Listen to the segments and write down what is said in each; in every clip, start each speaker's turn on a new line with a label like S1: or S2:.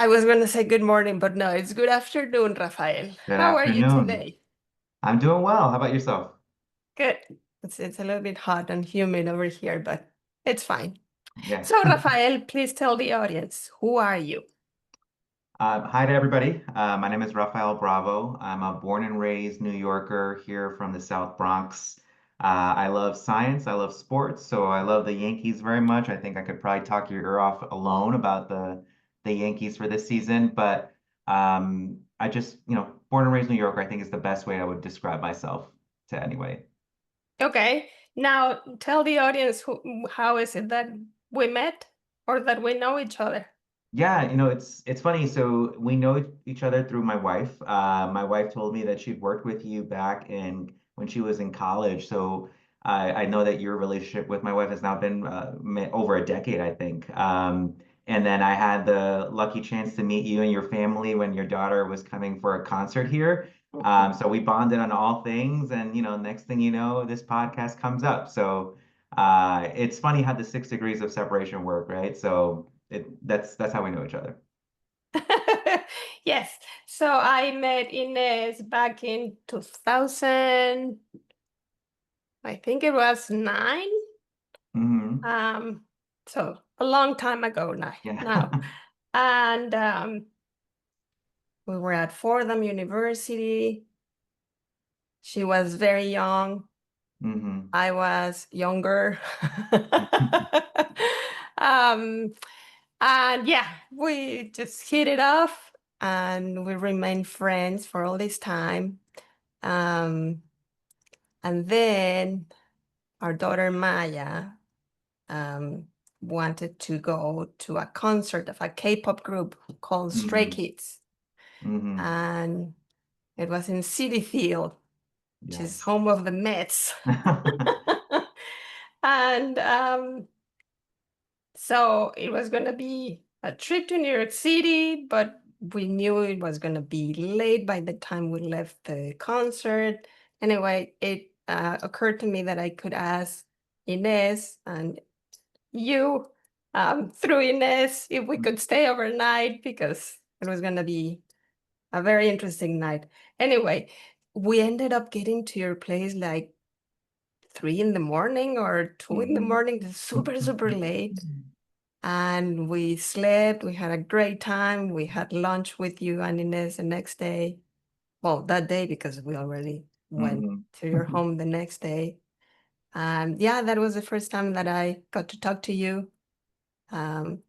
S1: I was going to say good morning, but no, it's good afternoon, Rafael.
S2: Good
S1: How are you
S2: afternoon.
S1: today?
S2: I'm doing well. How about yourself?
S1: Good. It's a little bit hot and humid over here, but it's fine.
S2: Yeah.
S1: So, Rafael, please tell the audience, who are you?
S2: Hi to everybody. My name is Rafael Bravo. I'm a born and raised New Yorker here from the South Bronx. I love science. I love sports. So I love the Yankees very much. I think I could probably talk your ear off alone about the Yankees for this season. But I just, born and raised New Yorker, I think is the best way I would describe myself to anyway.
S1: Okay. Now, tell the audience how is it that we met or that we know each other?
S2: Yeah, it's funny. So we know each other through my wife. My wife told me that she'd worked with you back in when she was in college. So I know that your relationship with my wife has now been over a decade, I think. And then I had the lucky chance to meet you and your family when your daughter was coming for a concert here.
S1: Mhm.
S2: So we bonded on all things, and next thing you know, this podcast comes up. So it's funny how the 6 degrees of separation work, right? So that's how we know each other.
S1: Yes. So I met Ines back in 2000, I think it was nine.
S2: Hmm.
S1: Um, so a long time ago now.
S2: Yeah.
S1: Now, and we were at Fordham University. She was very young.
S2: Hmm.
S1: I was younger. Um, and yeah, we just hit it off and we remained friends for all this time. Um, and then our daughter Maya um, wanted to go to a concert of a K-pop group called Stray
S2: Hmm.
S1: Kids.
S2: Hmm.
S1: And it was in City Field, which is
S2: Yes.
S1: home of the Mets. And so it was going to be a trip to New York City, but we knew it was going to be late by the time we left the concert. Anyway, it occurred to me that I could ask Ines and you through Ines if we could stay overnight because it was going to be a very interesting night. Anyway, we ended up getting to your place like 3 in the morning or 2 in the morning, super, super late. And we slept, we had a great time. We had lunch with you and Ines the next day. Well, that day because we already went
S2: Hmm.
S1: to your home the next day. And yeah, that was the first time that I got to talk to you. Um,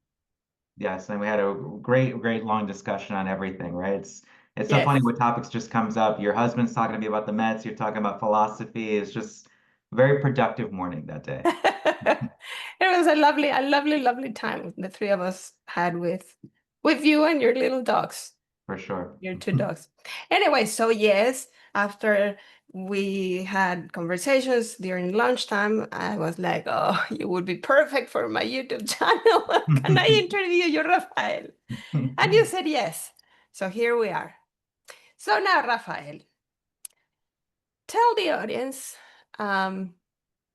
S2: Yes, and we had a great, great long discussion on everything, right? It's so funny
S1: yes.
S2: what topics just comes up. Your husband's talking to me about the Mets, you're talking about philosophy. It's just a very productive morning that day,
S1: It was a lovely, lovely time the three of us had with you and your little dogs,
S2: for sure.
S1: your two dogs. Anyway, so yes, after we had conversations during lunchtime, I was like, "Oh, you would be perfect for my YouTube channel. Can I interview you, Rafael?" And you said yes. So here we are. So now, Rafael, tell the audience, um,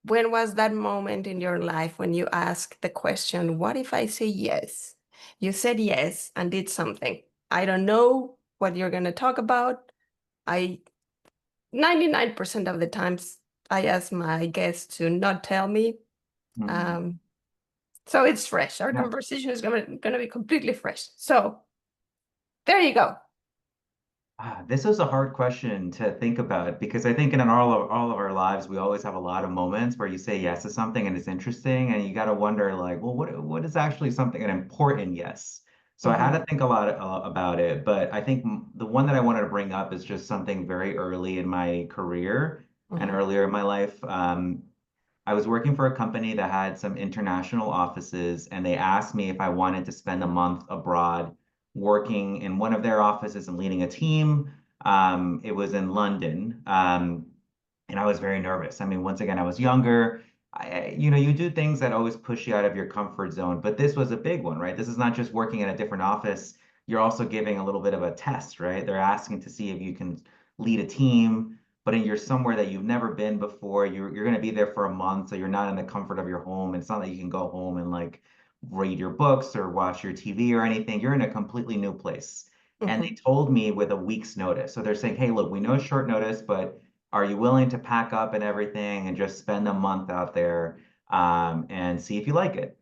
S1: when was that moment in your life when you asked the question, what if I say yes? You said yes and did something. I don't know what you're going to talk about. I 99% of the times I ask my guests to not tell me.
S2: Mhm.
S1: Um, so it's fresh. Our
S2: Yeah.
S1: conversation is gonna be completely fresh. So there you go.
S2: This is a hard question to think about because I think in all of our lives we always have a lot of moments where you say yes to something and it's interesting and you got to wonder like, well, what is actually something an important yes? So I had
S1: Mhm,
S2: to think a lot about it, but I think the one that I wanted to bring up is just something very early in my career and
S1: mhm,
S2: earlier in my life. I was working for a company that had some international offices, and they asked me if I wanted to spend a month abroad working in one of their offices and leading a team. It was in London, and I was very nervous. I mean, once again, I was younger. You do things that always push you out of your comfort zone, but this was a big one, right? This is not just working in a different office. You're also giving a little bit of a test, right? They're asking to see if you can lead a team, but you're somewhere that you've never been before. You're going to be there for a month, so you're not in the comfort of your home. It's not that you can go home and like read your books or watch your TV or anything. You're in a completely new place. And they
S1: Mhm.
S2: told me with a week's notice. So they're saying, hey, look, we know it's short notice, but are you willing to pack up and everything and just spend a month out there and see if you like it?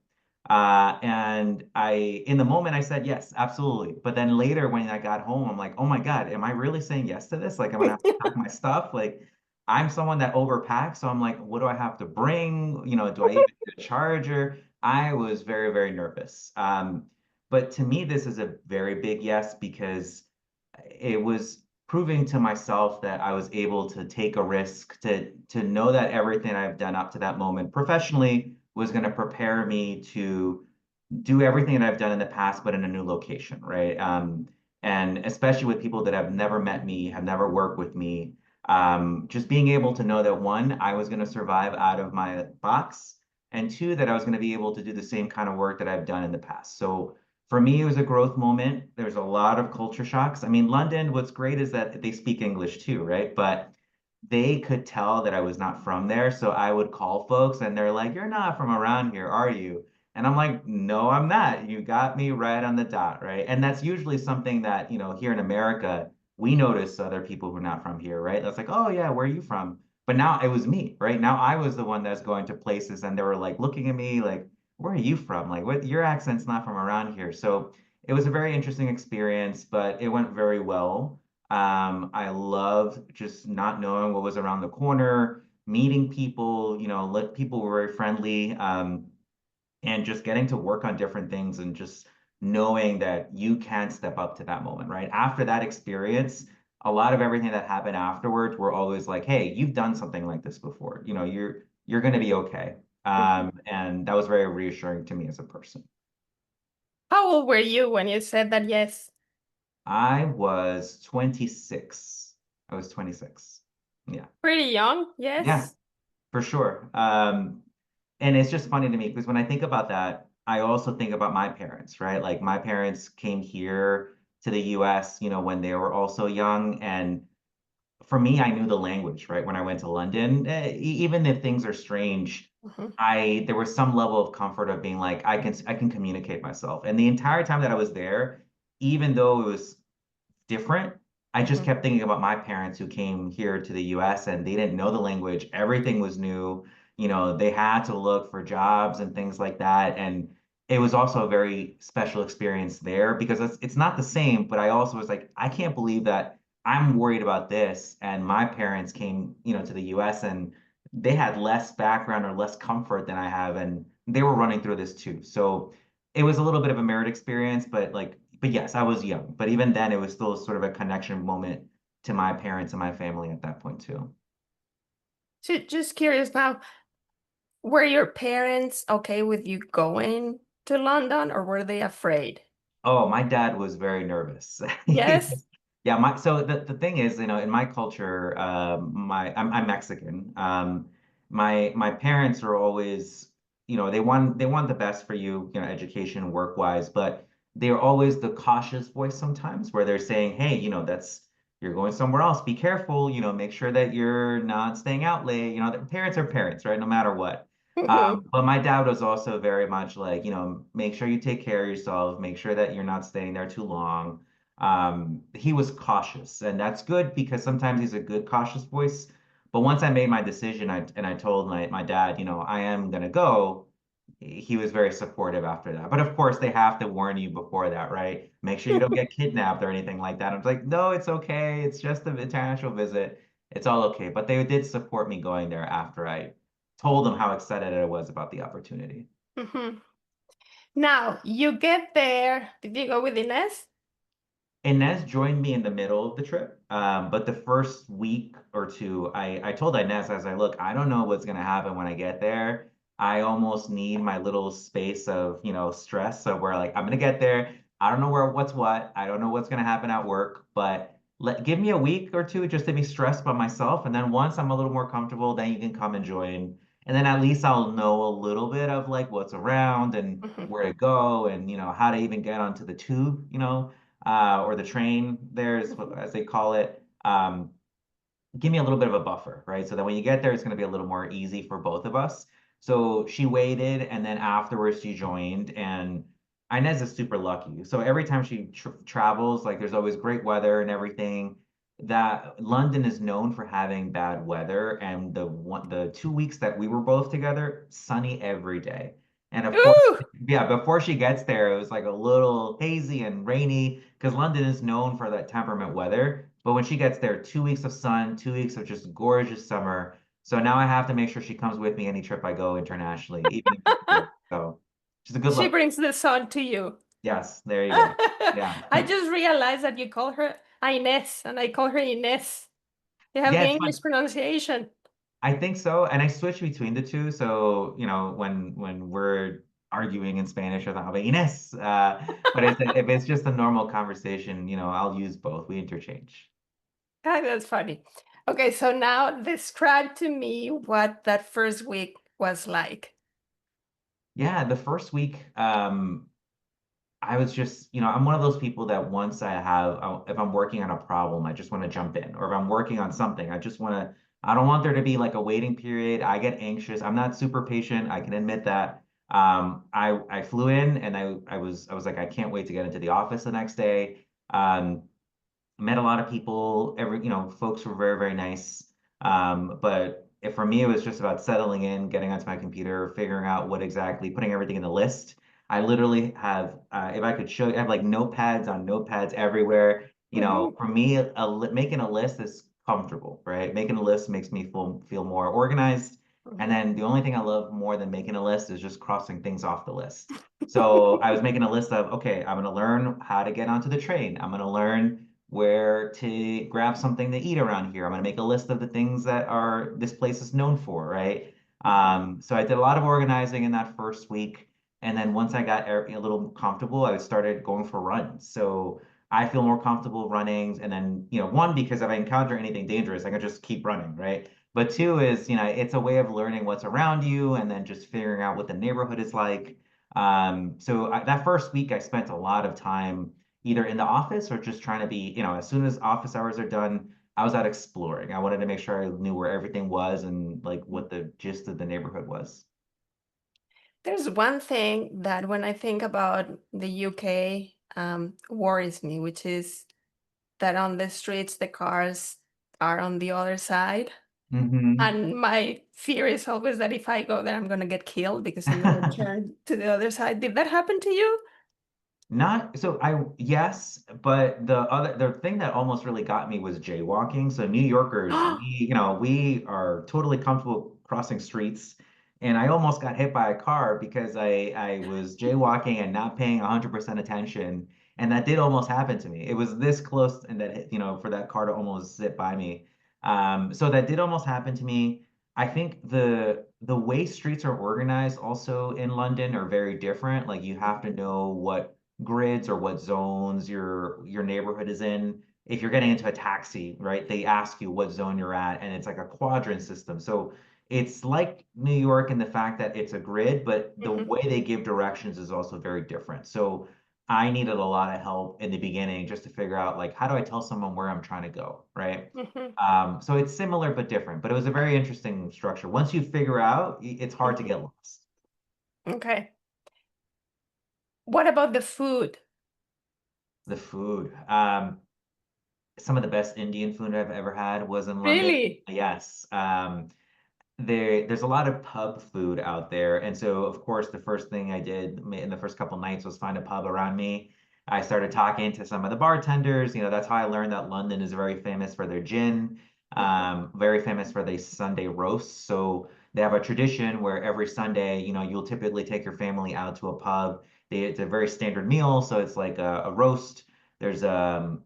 S2: And in the moment, I said yes, absolutely. But then later, when I got home, I'm like, oh my God, am I really saying yes to this? Like, I'm gonna have to pack my stuff. Like, I'm someone that overpacks, so I'm like, what do I have to bring? Do I even need a charger? I was very, very nervous. But to me, this is a very big yes because it was proving to myself that I was able to take a risk, to know that everything I've done up to that moment professionally was going to prepare me to do everything that I've done in the past, but in a new location, right? And especially with people that have never met me, have never worked with me, just being able to know that one, I was going to survive out of my box, and two, that I was going to be able to do the same kind of work that I've done in the past. So for me, it was a growth moment. There's a lot of culture shocks. I mean, London, what's great is that they speak English too, right? But they could tell that I was not from there. So I would call folks and they're like, you're not from around here, are you? And I'm like, no, I'm not. You got me right on the dot, right? And that's usually something that, here in America, we notice other people who are not from here, right? That's like, oh yeah, where are you from? But now it was me, right? Now I was the one that's going to places and they were like looking at me like, where are you from? Like, what, your accent's not from around here. So it was a very interesting experience, but it went very well. I loved just not knowing what was around the corner, meeting people, people were very friendly, and just getting to work on different things and just knowing that you can step up to that moment, right? After that experience, a lot of everything that happened afterwards, we're always like, hey, you've done something like this before. You're going to be okay.
S1: Mhm.
S2: And that was very reassuring to me as a person.
S1: How old were you when you said that yes?
S2: I was 26. I was 26. Yeah.
S1: Pretty young,
S2: Yeah,
S1: yes.
S2: for sure. And it's just funny to me because when I think about that, I also think about my parents, right? Like my parents came here to the US, when they were also young. And for me, I knew the language, right? When I went to London, even if things are strange,
S1: Mhm.
S2: there was some level of comfort of being like, I can communicate myself. And the entire time that I was there, even though it was different. I just
S1: Mhm.
S2: kept thinking about my parents who came here to the US and they didn't know the language. Everything was new. They had to look for jobs and things like that. And it was also a very special experience there because it's not the same, but I also was like, I can't believe that I'm worried about this. And my parents came, to the US and they had less background or less comfort than I have. And they were running through this too. So it was a little bit of a merit experience, but yes, I was young. But even then, it was still sort of a connection moment to my parents and my family at that point too.
S1: So just curious now, were your parents okay with you going to London or were they afraid?
S2: Oh, my dad was very nervous.
S1: Yes?
S2: Yeah, so the thing is, in my culture, I'm Mexican. My parents are always, they want the best for you, education, work wise, but they're always the cautious voice sometimes where they're saying, hey, you're going somewhere else. Be careful, make sure that you're not staying out late. The parents are parents, right? No matter what.
S1: Mhm.
S2: But my dad was also very much like, make sure you take care of yourself, make sure that you're not staying there too long. He was cautious, and that's good because sometimes he's a good cautious voice. But once I made my decision, I told my dad, I am gonna go. He was very supportive after that. But of course, they have to warn you before that, right? Make sure you don't get kidnapped or anything like that. I was like, no, it's okay. It's just an international visit. It's all okay. But they did support me going there after I told them how excited I was about the opportunity.
S1: Mhm. Now, you get there. Did you go with Ines?
S2: Inez joined me in the middle of the trip, but the first week or two, I told Inez, I was like, look, I don't know what's gonna happen when I get there. I almost need my little space of, stress. So where like I'm gonna get there. I don't know what's what. I don't know what's gonna happen at work, but give me a week or two just to be stressed by myself. And then once I'm a little more comfortable, then you can come and join. And then at least I'll know a little bit of like what's around and
S1: Mhm.
S2: where to go and how to even get onto the tube, or the train there's
S1: Mhm.
S2: as they call it. Give me a little bit of a buffer, right? So that when you get there, it's going to be a little more easy for both of us. So she waited, and then afterwards she joined. And Inez is super lucky. So every time she travels, like there's always great weather and everything. That London is known for having bad weather, and the 2 weeks that we were both together, sunny every day. And of course,
S1: Ooh,
S2: yeah, before she gets there, it was like a little hazy and rainy because London is known for that temperament weather. But when she gets there, 2 weeks of sun, 2 weeks of just gorgeous summer. So now I have to make sure she comes with me any trip I go internationally, even if it's cold. So she's a good
S1: she
S2: luck.
S1: brings the sun to you.
S2: Yes, there you go. Yeah.
S1: I just realized that you call her Inés and I call her Inés. You have
S2: Yeah,
S1: the
S2: it's
S1: English
S2: fun.
S1: pronunciation.
S2: I think so. And I switch between the two. So, when we're arguing in Spanish, I thought, Inés. But if it's just a normal conversation, I'll use both. We interchange.
S1: Ah, that's funny. Okay, so now describe to me what that first week was like.
S2: Yeah, the first week, I was just, I'm one of those people that once if I'm working on a problem, I just want to jump in. Or if I'm working on something, I don't want there to be like a waiting period. I get anxious. I'm not super patient. I can admit that. I flew in and I was like, I can't wait to get into the office the next day. Met a lot of people. Folks were very, very nice. But for me, it was just about settling in, getting onto my computer, figuring out putting everything in the list. I literally have, if I could show you, I have like notepads on notepads everywhere.
S1: Hmm.
S2: For me, making a list is comfortable, right? Making a list makes me feel more organized. And
S1: Hmm.
S2: then the only thing I love more than making a list is just crossing things off the list. So I was making a list of, okay, I'm going to learn how to get onto the train. I'm going to learn where to grab something to eat around here. I'm going to make a list of the things that this place is known for, right? So I did a lot of organizing in that first week. And then once I got a little comfortable, I started going for runs. So I feel more comfortable running. And then, one, because if I encounter anything dangerous, I can just keep running, right? But two is, it's a way of learning what's around you and then just figuring out what the neighborhood is like. That first week, I spent a lot of time either in the office or just trying to be, as soon as office hours are done, I was out exploring. I wanted to make sure I knew where everything was and like what the gist of the neighborhood was.
S1: There's one thing that when I think about the UK worries me, which is that on the streets, the cars are on the other side.
S2: Hmm.
S1: And my fear is always that if I go there, I'm going to get killed because I'm going to turn to the other side. Did that happen to you?
S2: Not so yes, but the thing that almost really got me was jaywalking. So New Yorkers, we are totally comfortable crossing streets, and I almost got hit by a car because I was jaywalking and not paying 100% attention, and that did almost happen to me. It was this close, and for that car to almost zip by me. So that did almost happen to me. I think the way streets are organized also in London are very different. Like you have to know what grids or what zones your neighborhood is in. If you're getting into a taxi, right, they ask you what zone you're at, and it's like a quadrant system. So it's like New York in the fact that it's a grid, but the
S1: Hmm.
S2: way they give directions is also very different. So I needed a lot of help in the beginning just to figure out like how do I tell someone where I'm trying to go, right?
S1: Hmm.
S2: So it's similar but different, but it was a very interesting structure. Once you figure out, it's hard to
S1: Hmm.
S2: get lost.
S1: Okay. What about the food?
S2: The food. Some of the best Indian food I've ever had was in London.
S1: Really?
S2: Yes. There's a lot of pub food out there. And so, of course, the first thing I did in the first couple nights was find a pub around me. I started talking to some of the bartenders. That's how I learned that London is very famous for their gin,
S1: Mhm.
S2: very famous for the Sunday roasts. So they have a tradition where every Sunday, you'll typically take your family out to a pub. It's a very standard meal. So it's like a roast. There's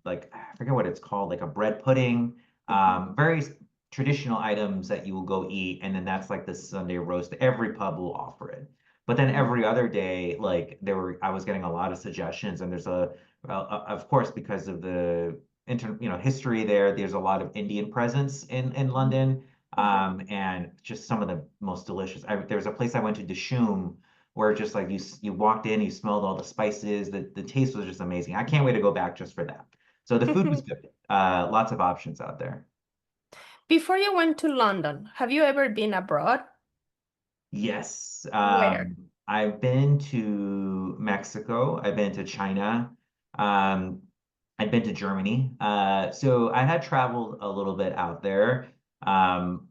S2: like I forget what it's called, like a bread pudding.
S1: Mhm.
S2: Very traditional items that you will go eat, and then that's like the Sunday roast. Every pub will offer it. But then
S1: Mhm.
S2: every other day, like I was getting a lot of suggestions, and of course, because of the history there, there's a lot of Indian presence in
S1: Mhm.
S2: London,
S1: Mhm.
S2: and just some of the most delicious. There was a place I went to, Dishoom, where just like you walked in, you smelled all the spices. The taste was just amazing. I can't wait to go back just for that. So the food was
S1: Mhm.
S2: good. Lots of options out there.
S1: Before you went to London, have you ever been abroad?
S2: Yes.
S1: Where?
S2: I've been to Mexico. I've been to China. Um, I've been to Germany. So I had traveled a little bit out there. Um,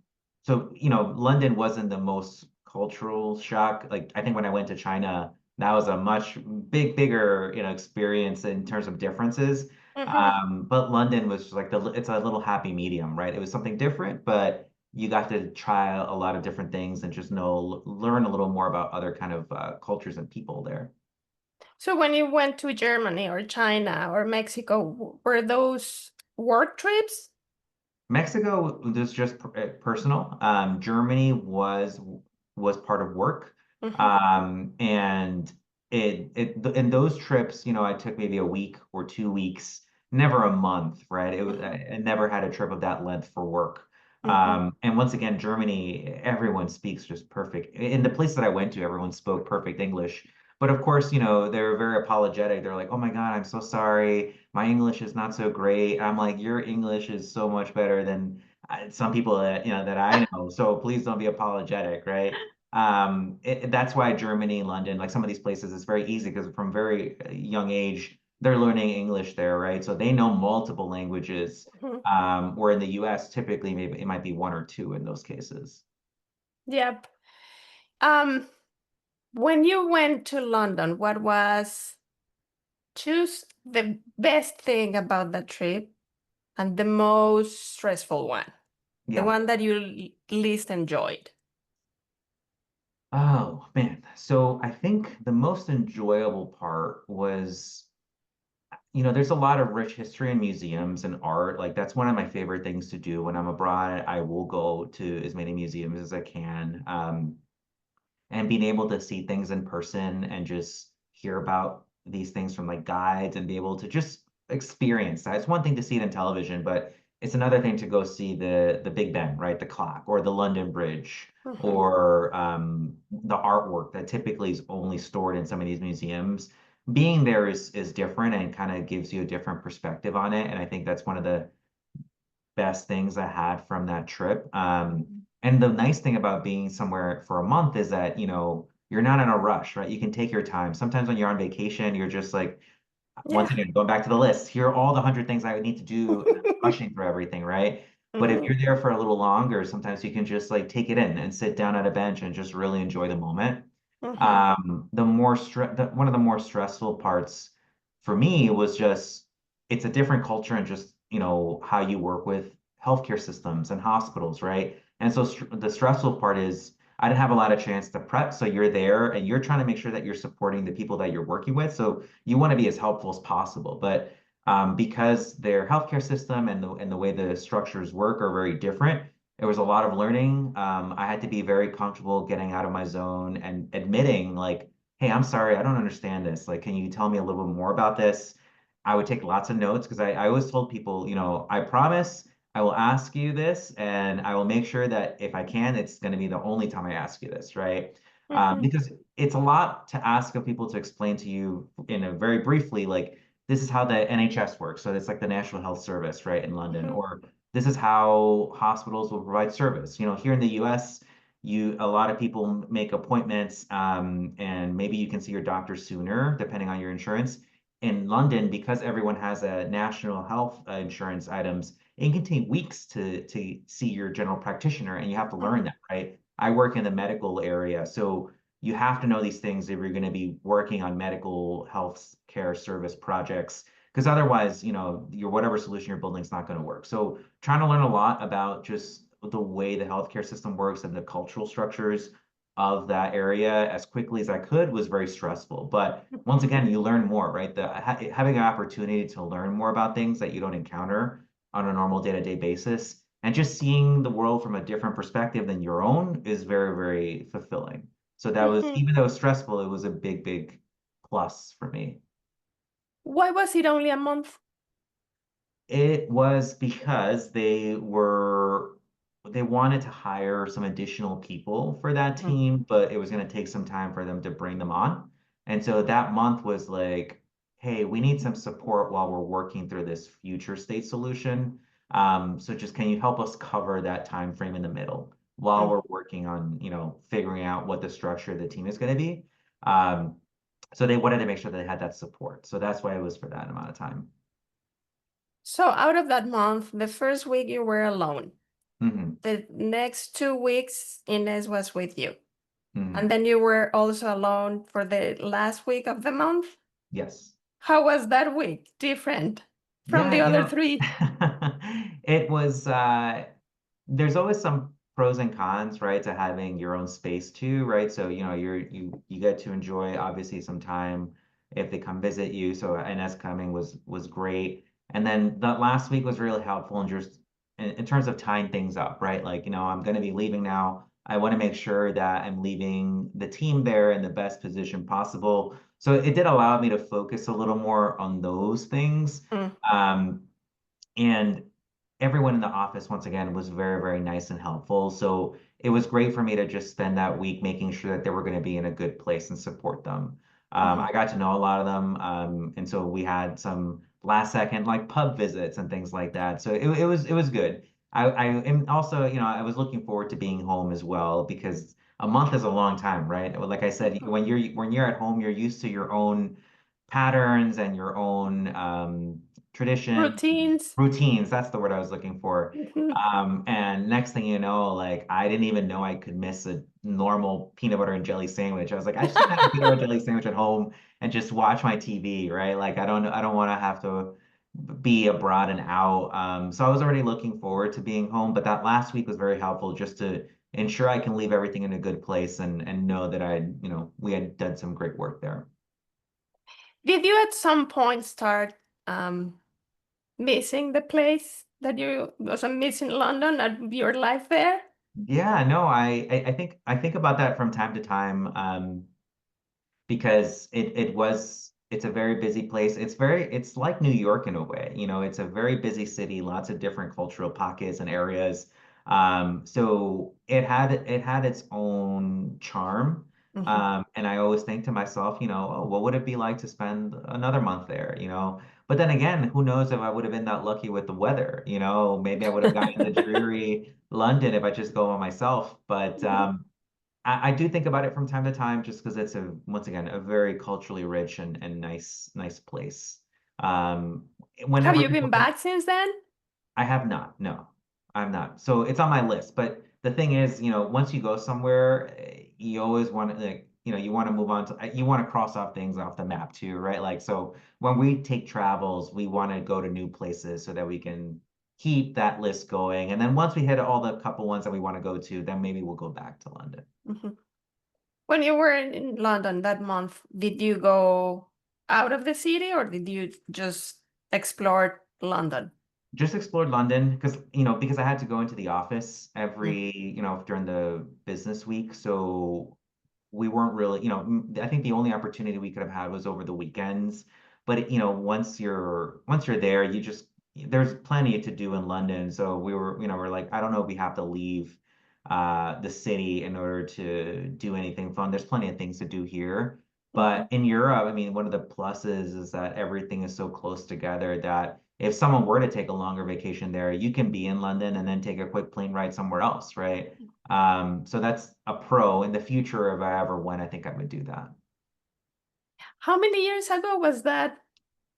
S2: London wasn't the most cultural shock. Like, I think when I went to China, that was a much bigger, experience in terms of differences.
S1: Hmm.
S2: But London was just like it's a little happy medium, right? It was something different, but you got to try a lot of different things and just learn a little more about other kind of cultures and people there.
S1: So when you went to Germany or China or Mexico, were those work trips?
S2: Mexico was just personal. Germany was part of work,
S1: Hmm.
S2: and in those trips, I took maybe a week or 2 weeks, never a month, right?
S1: Hmm.
S2: I never had a trip of that length for work.
S1: Hmm.
S2: And once again, Germany, everyone speaks just perfect. In the place that I went to, everyone spoke perfect English. But of course, they're very apologetic. They're like, "Oh my God, I'm so sorry. My English is not so great." I'm like, "Your English is so much better than some people that I know. So please don't be apologetic, right?" That's why Germany, London, like some of these places, it's very easy because from very young age, they're learning English there, right? So they know multiple languages.
S1: Hmm.
S2: Where in the US, typically maybe it might be one or two in those cases.
S1: Yep. Um, when you went to London, what was choose the best thing about the trip and the most stressful one, the
S2: Yeah.
S1: one that you least enjoyed?
S2: Oh man. So I think the most enjoyable part was, there's a lot of rich history in museums and art. Like that's one of my favorite things to do when I'm abroad. I will go to as many museums as I can. And being able to see things in person and just hear about these things from like guides and be able to just experience that. It's one thing to see it in television, but it's another thing to go see the Big Ben, right? The clock or the London Bridge
S1: Hmm.
S2: or the artwork that typically is only stored in some of these museums. Being there is different and kind of gives you a different perspective on it. And I think that's one of the best things I had from that trip. And the nice thing about being somewhere for a month is that, you're not in a rush, right? You can take your time. Sometimes when you're on vacation, you're just like, once
S1: Yeah.
S2: again, going back to the list, here are all the 100 things I would need to do, and I'm rushing through everything, right? But if
S1: Hmm.
S2: you're there for a little longer, sometimes you can just like take it in and sit down at a bench and just really enjoy the moment.
S1: Hmm.
S2: One of the more stressful parts for me was just it's a different culture and just how you work with healthcare systems and hospitals, right? And so the stressful part is I didn't have a lot of chance to prep. So you're there and you're trying to make sure that you're supporting the people that you're working with. So you want to be as helpful as possible. But because their healthcare system and the way the structures work are very different, there was a lot of learning. I had to be very comfortable getting out of my zone and admitting, like, "Hey, I'm sorry, I don't understand this. Like, can you tell me a little bit more about this?" I would take lots of notes because I always told people, I promise I will ask you this and I will make sure that if I can, it's going to be the only time I ask you this, right?
S1: Hmm.
S2: Because it's a lot to ask of people to explain to you in a very briefly, like, this is how the NHS works. So it's like the National Health Service, right, in London,
S1: Hmm.
S2: or this is how hospitals will provide service. Here in the US, a lot of people make appointments, and maybe you can see your doctor sooner, depending on your insurance. In London, because everyone has a national health insurance items, it can take weeks to see your general practitioner, and you have to learn
S1: Hmm.
S2: that, right? I work in the medical area, so you have to know these things if you're going to be working on medical health care service projects, because otherwise, your whatever solution you're building is not going to work. So trying to learn a lot about just the way the healthcare system works and the cultural structures of that area as quickly as I could was very stressful. But once
S1: Hmm.
S2: again, you learn more, right? Having an opportunity to learn more about things that you don't encounter on a normal day-to-day basis and just seeing the world from a different perspective than your own is very, very fulfilling. So that was,
S1: Hmm.
S2: even though it was stressful, it was a big plus for me.
S1: Why was it only a month?
S2: It was because they wanted to hire some additional people for that
S1: Mhm.
S2: team, but it was going to take some time for them to bring them on. And so that month was like, hey, we need some support while we're working through this future state solution. So just can you help us cover that time frame in the middle? while
S1: Mm.
S2: we're working on, figuring out what the structure of the team is going to be. Um, so they wanted to make sure that they had that support. So that's why it was for that amount of time.
S1: So out of that month, the first week you were alone.
S2: Hmm.
S1: The next 2 weeks, Inez was with you. And
S2: Hmm.
S1: then you were also alone for the last week of the month.
S2: Yes.
S1: How was that week? Different from
S2: Yeah,
S1: the other three?
S2: it was there's always some pros and cons, right, to having your own space too, right? So, you get to enjoy obviously some time if they come visit you. So NS coming was great. And then the last week was really helpful in just in terms of tying things up, right? Like, I'm going to be leaving now. I want to make sure that I'm leaving the team there in the best position possible. So it did allow me to focus a little more on those things.
S1: Mm,
S2: Um, and everyone in the office, once again, was very, very nice and helpful. So it was great for me to just spend that week making sure that they were going to be in a good place and support them.
S1: mhm.
S2: I got to know a lot of them. And so we had some last second like pub visits and things like that. So it was good. I am also, I was looking forward to being home as well because a month is a long time, right? Like I said,
S1: Mhm.
S2: when you're at home, you're used to your own patterns and your own tradition
S1: Routines.
S2: routines. That's the word I was looking for.
S1: Mhm.
S2: And next thing you know, like I didn't even know I could miss a normal peanut butter and jelly sandwich. I was like, I just want to have a peanut butter and jelly sandwich at home and just watch my TV, right? Like I don't want to have to be abroad and out. So I was already looking forward to being home, but that last week was very helpful just to ensure I can leave everything in a good place and know that we had done some great work there.
S1: Did you at some point start um, missing the place that you was missing London and your life there?
S2: Yeah, no, I think about that from time to time. Because it's a very busy place. It's like New York in a way. It's a very busy city, lots of different cultural pockets and areas. So it had its own charm.
S1: Mhm.
S2: And I always think to myself, oh, what would it be like to spend another month there? But then again, who knows if I would have been that lucky with the weather? Maybe I would have gotten the dreary London if I just go on myself. But
S1: Mhm.
S2: I do think about it from time to time just because it's once again, a very culturally rich and nice place. Um,
S1: Have
S2: Whenever
S1: you been back since then?
S2: I have not, no, I'm not. So it's on my list. But the thing is, once you go somewhere, you always want to like, you want to move on to, you want to cross off things off the map too, right? Like, so when we take travels, we want to go to new places so that we can keep that list going. And then once we hit all the couple ones that we want to go to, then maybe we'll go back to London.
S1: Mhm. When you were in London that month, did you go out of the city or did you just explore London?
S2: Just explored London because I had to go into the office
S1: Mm,
S2: during the business week. So we weren't really, I think the only opportunity we could have had was over the weekends. But once you're there, there's plenty to do in London. So we're like, I don't know if we have to leave the city in order to do anything fun. There's plenty of things to do here.
S1: mhm.
S2: But in Europe, I mean, one of the pluses is that everything is so close together that if someone were to take a longer vacation there, you can be in London and then take a quick plane ride somewhere else, right? So that's a pro. In the future, if I ever went, I think I would do that.
S1: How many years ago was that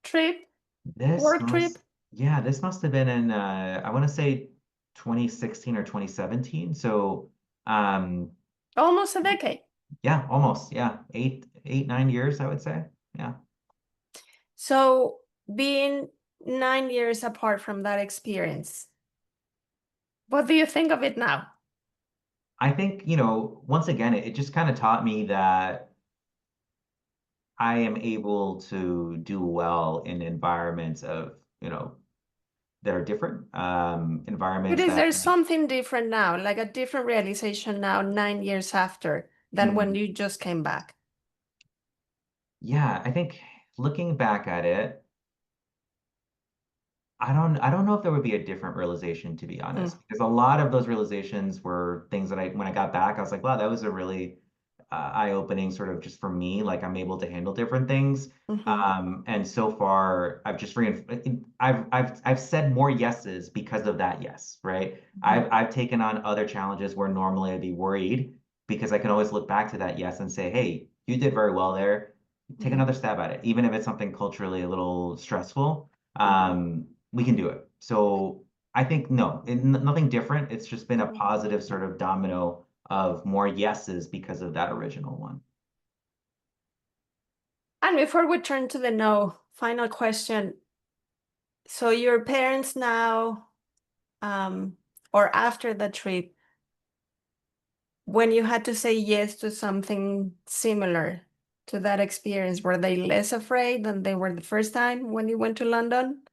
S1: trip,
S2: This
S1: work trip?
S2: must, yeah, this must have been in, I want to say 2016 or 2017. So, um,
S1: Almost a decade.
S2: yeah, almost, yeah, 9 years, I would say. Yeah.
S1: So being 9 years apart from that experience, what do you think of it now?
S2: I think, once again, it just kind of taught me that I am able to do well in environments that are different,
S1: But
S2: environments
S1: is
S2: that
S1: there something different now, like a different realization now, 9 years after, than when
S2: Mhm.
S1: you just came back?
S2: Yeah, I think looking back at it, I don't know if there would be a different realization, to be honest,
S1: Mm,
S2: because a lot of those realizations were things that when I got back, I was like, wow, that was a really eye-opening sort of just for me. Like I'm able to handle different things.
S1: Mm-hmm.
S2: And so far, I've said more yeses because of that yes, right?
S1: Mm-hmm.
S2: I've taken on other challenges where normally I'd be worried because I can always look back to that yes and say, hey, you did very well there. Take
S1: Mm-hmm.
S2: another stab at it, even if it's something culturally a little stressful.
S1: Mm-hmm.
S2: We can do it. So I think no, nothing different. It's just been a
S1: Mm-hmm.
S2: positive sort of domino of more yeses because of that original one.
S1: And before we turn to the no, final question. So your parents now, um, or after the trip, when you had to say yes to something similar to that experience, were they less afraid than they were the first time when you went to London?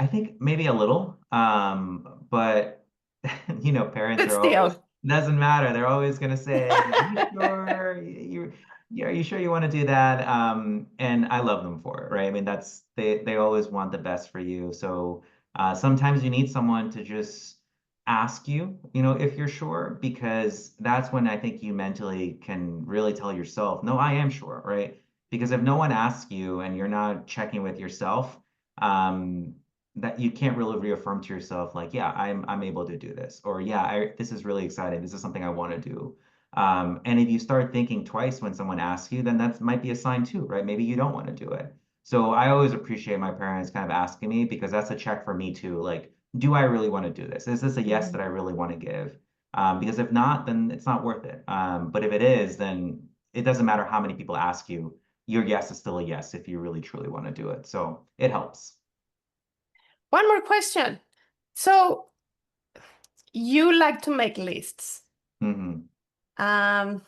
S2: I think maybe a little, but parents
S1: But
S2: are always
S1: still.
S2: doesn't matter. They're always gonna say, "Are you sure are you sure you want to do that?" And I love them for it, right? I mean, they always want the best for you. So sometimes you need someone to just ask you, if you're sure, because that's when I think you mentally can really tell yourself, "No, I am sure," right? Because if no one asks you and you're not checking with yourself, um, that you can't really reaffirm to yourself like, yeah, I'm able to do this, or yeah, this is really exciting, this is something I want to do. And if you start thinking twice when someone asks you, then that might be a sign too, right? Maybe you don't want to do it. So I always appreciate my parents kind of asking me because that's a check for me too. Like, do I really want to do this? Is this a yes that I really want to give? Because if not, then it's not worth it. But if it is, then it doesn't matter how many people ask you, your yes is still a yes if you really truly want to do it. So it helps.
S1: One more question. So you like to make lists.
S2: Hmm.
S1: Um,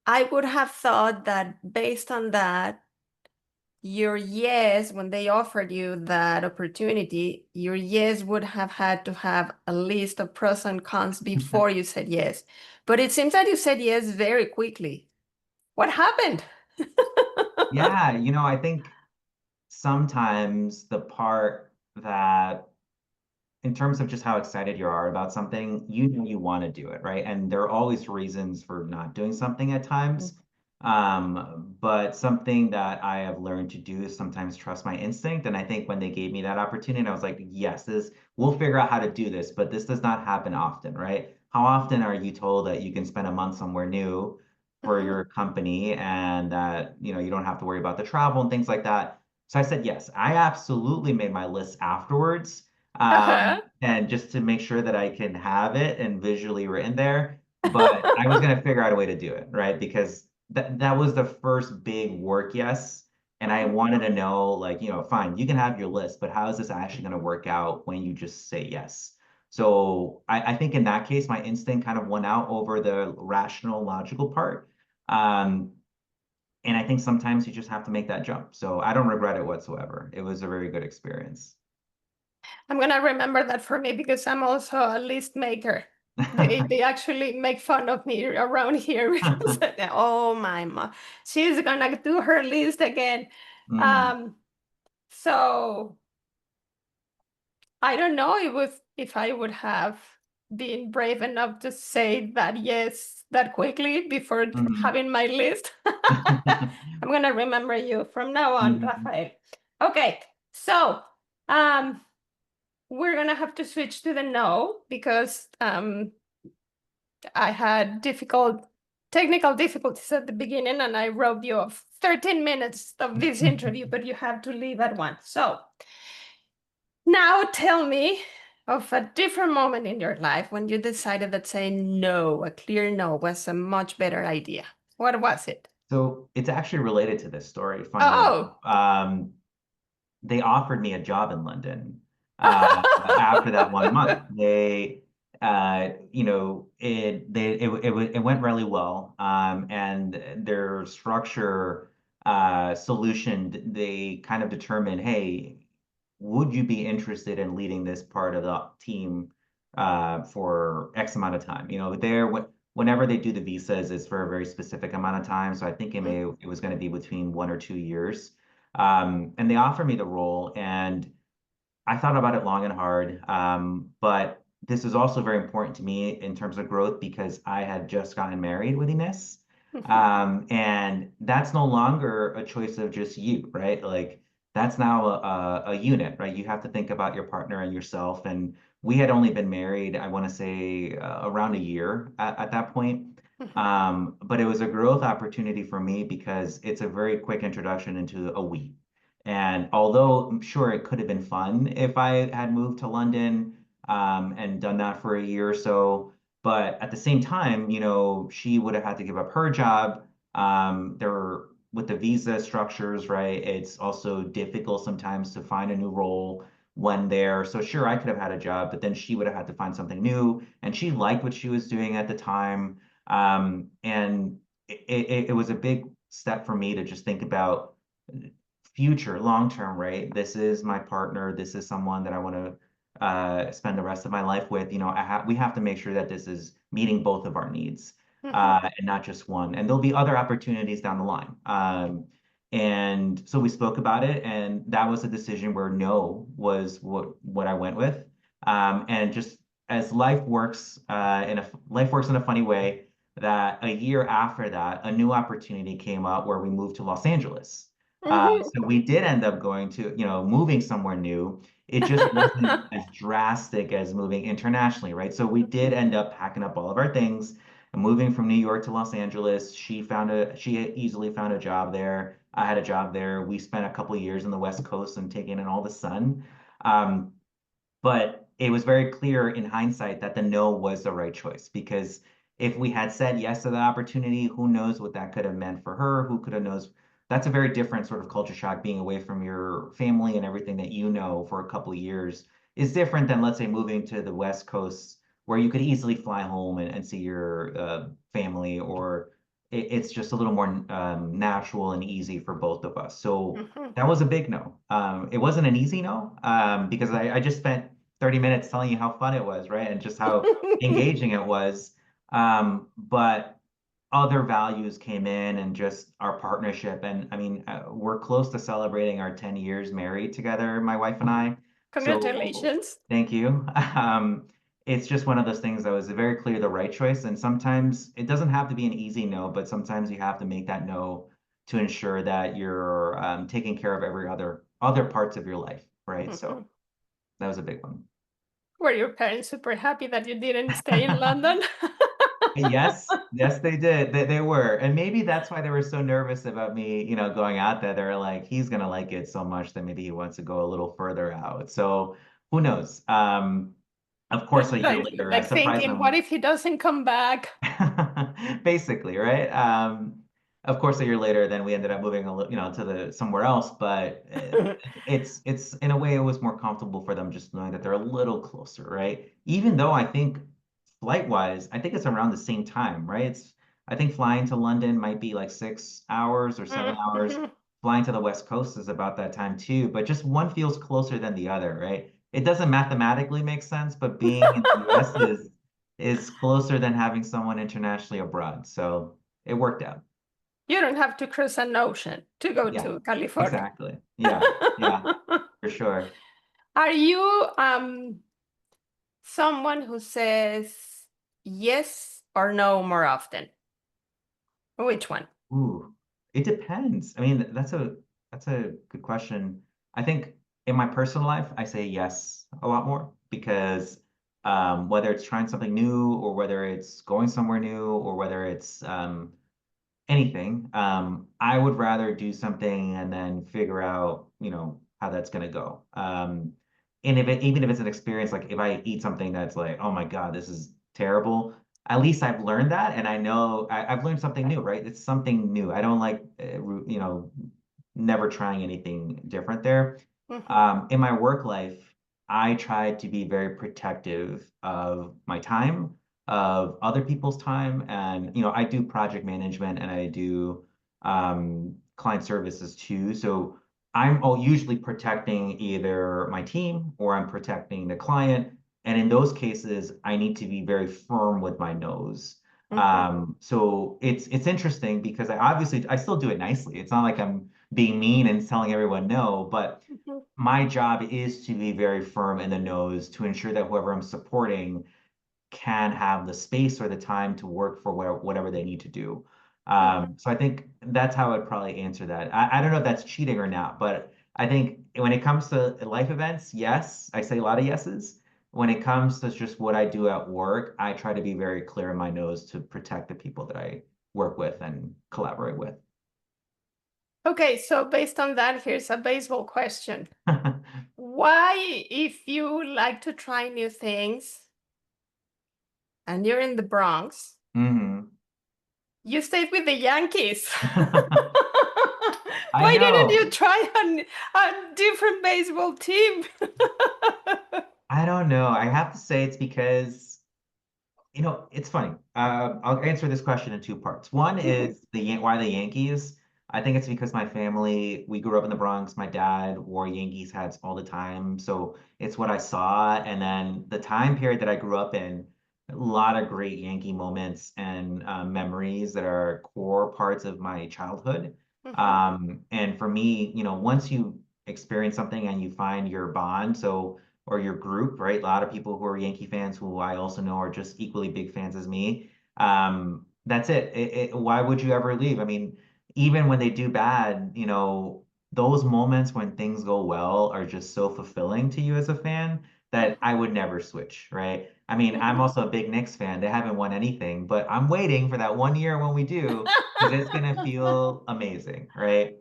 S1: I would have thought that based on that, your yes, when they offered you that opportunity, your yes would have had to have a list of pros and cons before you said yes. But it seems that you said yes very quickly. What happened?
S2: Yeah, I think sometimes the part that in terms of just how excited you are about something, you want to do it, right? And there are always reasons for not doing something at times. But something that I have learned to do is sometimes trust my instinct. And I think when they gave me that opportunity, I was like, yes, we'll figure out how to do this, but this does not happen often, right? How often are you told that you can spend a month somewhere new for
S1: Mhm.
S2: your company and that, you don't have to worry about the travel and things like that? So I said, yes, I absolutely made my list afterwards,
S1: Uh-huh.
S2: and just to make sure that I can have it and visually written there. But I was gonna figure out a way to do it, right? Because that was the first big work yes. And I
S1: Mhm.
S2: wanted to know, like, fine, you can have your list, but how is this actually gonna work out when you just say yes? So I think in that case, my instinct kind of won out over the rational, logical part. Um, and I think sometimes you just have to make that jump. So I don't regret it whatsoever. It was a very good experience.
S1: I'm gonna remember that for me because I'm also a list maker. They actually make fun of me around here because oh my mom, she's gonna do her list again.
S2: Mm,
S1: Um, so I don't know if I would have been brave enough to say that yes that quickly before
S2: mhm.
S1: having my list. I'm gonna remember you from now on,
S2: Mhm.
S1: Rafael. Okay, so um we're gonna have to switch to the no because I had difficult technical difficulties at the beginning and I robbed you of 13 minutes of this interview, but you have to leave at one. So now tell me of a different moment in your life when you decided that saying no, a clear no, was a much better idea. What was it?
S2: So it's actually related to this story, funnily enough.
S1: Oh,
S2: They offered me a job in London after that 1 month. It went really well, and their structure solution, they kind of determined, hey, would you be interested in leading this part of the team for X amount of time? Whenever they do the visas, it's for a very specific amount of time. So I think it was going to be between 1 or 2 years. And they offered me the role, and I thought about it long and hard. But this is also very important to me in terms of growth because I had just gotten married with Ines.
S1: Mhm.
S2: And that's no longer a choice of just you, right? Like that's now a unit, right? You have to think about your partner and yourself. And we had only been married, I want to say around a year at that point.
S1: Mhm.
S2: But it was a growth opportunity for me because it's a very quick introduction into a we. And although I'm sure it could have been fun if I had moved to London and done that for a year or so, but at the same time, she would have had to give up her job. There were with the visa structures, right? It's also difficult sometimes to find a new role when there. So sure, I could have had a job, but then she would have had to find something new, and she liked what she was doing at the time. And it was a big step for me to just think about future, long term, right? This is my partner. This is someone that I want to spend the rest of my life with. We have to make sure that this is meeting both of our needs
S1: Mhm.
S2: and not just one. And there'll be other opportunities down the line. And so we spoke about it, and that was a decision where no was what I went with. And just as life works in a funny way, that a year after that, a new opportunity came up where we moved to Los Angeles.
S1: Mhm.
S2: So we did end up going to, moving somewhere new. It just wasn't as drastic as moving internationally, right? So we did end up packing up all of our things and moving from New York to Los Angeles. She easily found a job there. I had a job there. We spent a couple of years on the West Coast and taking in all the sun. Um, but it was very clear in hindsight that the no was the right choice because if we had said yes to the opportunity, who knows what that could have meant for her? Who could have knows? That's a very different sort of culture shock being away from your family and everything that you know for a couple of years is different than, let's say, moving to the West Coast where you could easily fly home and see your family, or it's just a little more natural and easy for both of us. So
S1: Mhm.
S2: that was a big no. It wasn't an easy no because I just spent 30 minutes telling you how fun it was, right? And just how engaging it was. But other values came in and just our partnership. And I mean, we're close to celebrating our 10 years married together, my wife and I. So
S1: Congratulations.
S2: thank you. It's just one of those things that was very clear the right choice. And sometimes it doesn't have to be an easy no, but sometimes you have to make that no to ensure that you're taking care of every other parts of your life, right? So
S1: Mhm.
S2: that was a big one.
S1: Were your parents super happy that you didn't stay in London?
S2: Yes, yes, they did. They were. And maybe that's why they were so nervous about me, going out there. They're like, he's gonna like it so much that maybe he wants to go a little further out. So who knows? Of course, a year later, I
S1: Like
S2: surprised
S1: thinking, what
S2: them.
S1: if he doesn't come back?
S2: Basically, right? Of course, a year later, then we ended up moving to the somewhere else. But it's in a way it was more comfortable for them just knowing that they're a little closer, right? Even though I think flight wise, I think it's around the same time, right? I think flying to London might be like 6 hours or 7 hours.
S1: Mhm.
S2: Flying to the West Coast is about that time too, but just one feels closer than the other, right? It doesn't mathematically make sense, but being in the US is closer than having someone internationally abroad. So it worked out.
S1: You don't have to cross an ocean to go
S2: Yeah,
S1: to California.
S2: exactly. Yeah, yeah, for sure.
S1: Are you someone who says yes or no more often? Which one?
S2: Ooh, it depends. I mean, that's a good question. I think in my personal life, I say yes a lot more because whether it's trying something new or whether it's going somewhere new or whether it's anything. I would rather do something and then figure out, how that's gonna go. And even if it's an experience, like if I eat something that's like, oh my God, this is terrible, at least I've learned that and I know I've learned something new, right? It's something new. I don't like, never trying anything different there.
S1: Mhm.
S2: In my work life, I try to be very protective of my time, of other people's time. And, I do project management and I do client services too. So I'm usually protecting either my team or I'm protecting the client. And in those cases, I need to be very firm with my nose.
S1: Mhm.
S2: So it's interesting because I still do it nicely. It's not like I'm being mean and telling everyone no, but
S1: Mhm.
S2: my job is to be very firm in the nose to ensure that whoever I'm supporting can have the space or the time to work for whatever they need to do.
S1: Mhm.
S2: So I think that's how I'd probably answer that. I don't know if that's cheating or not, but I think when it comes to life events, yes, I say a lot of yeses. When it comes to just what I do at work, I try to be very clear in my nose to protect the people that I work with and collaborate with.
S1: Okay, so based on that, here's a baseball question. Why, if you like to try new things and you're in the Bronx,
S2: hmm
S1: you stayed with the Yankees?
S2: I
S1: Why didn't you
S2: know.
S1: try a different baseball team?
S2: I don't know. I have to say it's because it's funny. I'll answer this question in two parts. One
S1: Mhm,
S2: is why the Yankees. I think it's because my family, we grew up in the Bronx. My dad wore Yankees hats all the time, so it's what I saw. And then the time period that I grew up in, a lot of great Yankee moments and memories that are core parts of my childhood.
S1: mhm,
S2: And for me, once you experience something and you find your bond, or your group, right? A lot of people who are Yankee fans who I also know are just equally big fans as me. That's it. Why would you ever leave? I mean, even when they do bad, those moments when things go well are just so fulfilling to you as a fan that
S1: mhm,
S2: I would never switch, right? I mean, I'm
S1: mhm.
S2: also a big Knicks fan. They haven't won anything, but I'm waiting for that one year when we do because it's gonna feel amazing, right?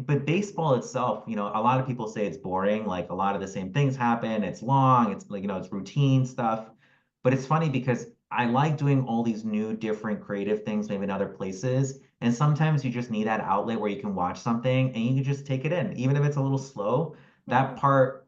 S2: But baseball itself, a lot of people say it's boring, like a lot of the same things happen, it's long, it's like, it's routine stuff. But it's funny because I like doing all these new, different creative things, maybe in other places. And sometimes you just need that outlet where you can watch something and you can just take it in, even if it's a little slow. That
S1: Mhm,
S2: part,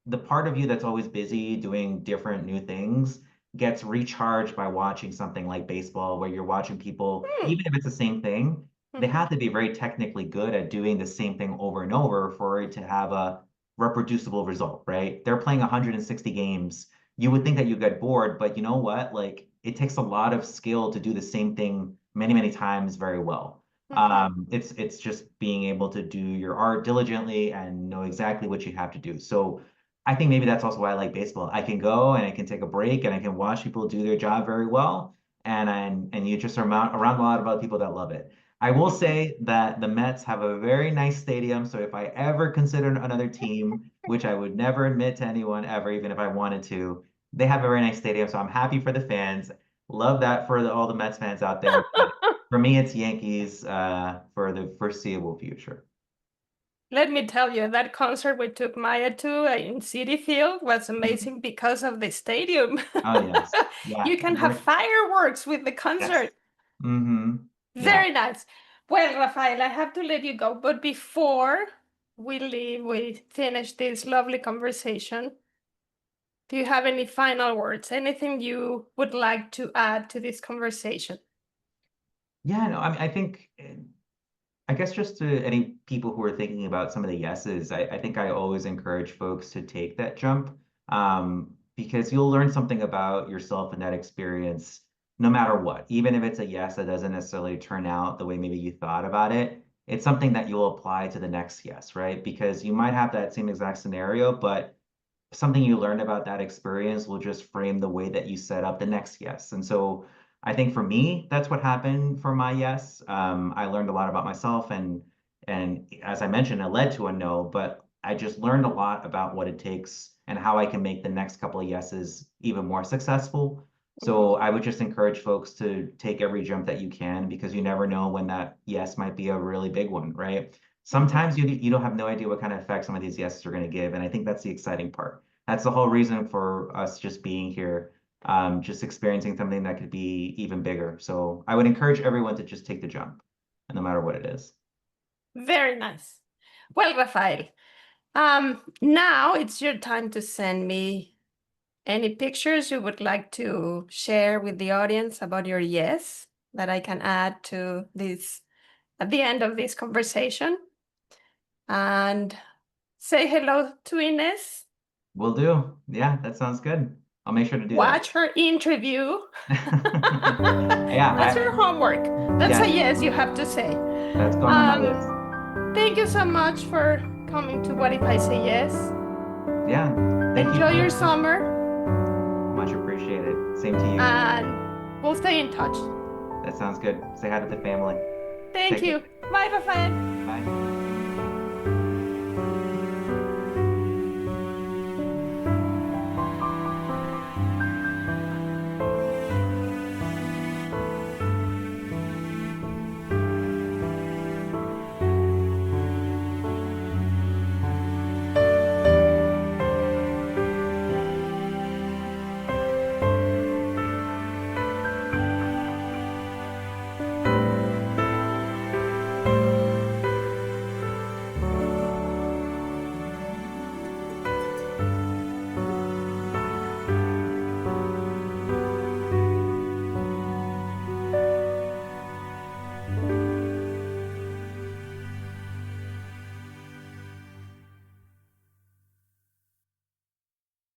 S2: the part of you that's always busy doing different new things gets recharged by watching something like baseball, where you're watching people,
S1: hmm,
S2: even if it's the same thing, they
S1: mhm,
S2: have to be very technically good at doing the same thing over and over for it to have a reproducible result, right? They're playing 160 games. You would think that you get bored, but you know what? Like it takes a lot of skill to do the same thing many, many times very well.
S1: mhm,
S2: It's just being able to do your art diligently and know exactly what you have to do. So I think maybe that's also why I like baseball. I can go and I can take a break and I can watch people do their job very well. And you just are around a lot of other people that love it. I will
S1: mhm.
S2: say that the Mets have a very nice stadium. So if I ever consider another team, which I would never admit to anyone ever, even if I wanted to, they have a very nice stadium. So I'm happy for the fans. Love that for all the Mets fans out there. But for me, it's Yankees for the foreseeable future.
S1: Let me tell you, that concert we took Maya to in City Field was
S2: Mhm.
S1: amazing because of the stadium.
S2: Oh, yes. Yeah.
S1: You can have fireworks with the
S2: Yes.
S1: concert.
S2: Yeah.
S1: Very nice. Well, Rafael, I have to let you go, but before we leave, we finish this lovely conversation. Do you have any final words? Anything you would like to add to this conversation?
S2: Yeah, no, I mean, I think I guess just to any people who are thinking about some of the yeses, I think I always encourage folks to take that jump, because you'll learn something about yourself in that experience, no matter what. Even if it's a yes that doesn't necessarily turn out the way maybe you thought about it, it's something that you'll apply to the next yes, right? Because you might have that same exact scenario, but something you learned about that experience will just frame the way that you set up the next yes. And so I think for me, that's what happened for my yes. I learned a lot about myself, and as I mentioned, it led to a no, but I just learned a lot about what it takes and how I can make the next couple of yeses even more successful.
S1: Mhm,
S2: So I would just encourage folks to take every jump that you can, because you never know when that yes might be a really big one, right?
S1: mhm.
S2: Sometimes you don't have no idea what kind of effect some of these yeses are going to give, and I think that's the exciting part. That's the whole reason for us just being here, just experiencing something that could be even bigger. So I would encourage everyone to just take the jump, no matter what it is.
S1: Very nice. Well, Rafael, now it's your time to send me any pictures you would like to share with the audience about your yes that I can add to this at the end of this conversation. And say hello to Ines.
S2: Will do. Yeah, that sounds good. I'll make sure to do that.
S1: Watch her interview.
S2: Yeah,
S1: That's her homework. That's a
S2: yes,
S1: yes you have to say.
S2: that's going on my
S1: Um,
S2: list.
S1: Thank you so much for coming to What If I Say Yes.
S2: Yeah, thank you
S1: Enjoy your
S2: for
S1: summer,
S2: much appreciated. Same to you.
S1: and we'll stay in touch.
S2: That sounds good. Say hi to the family.
S1: Thank
S2: Take care.
S1: you. Bye, Rafael.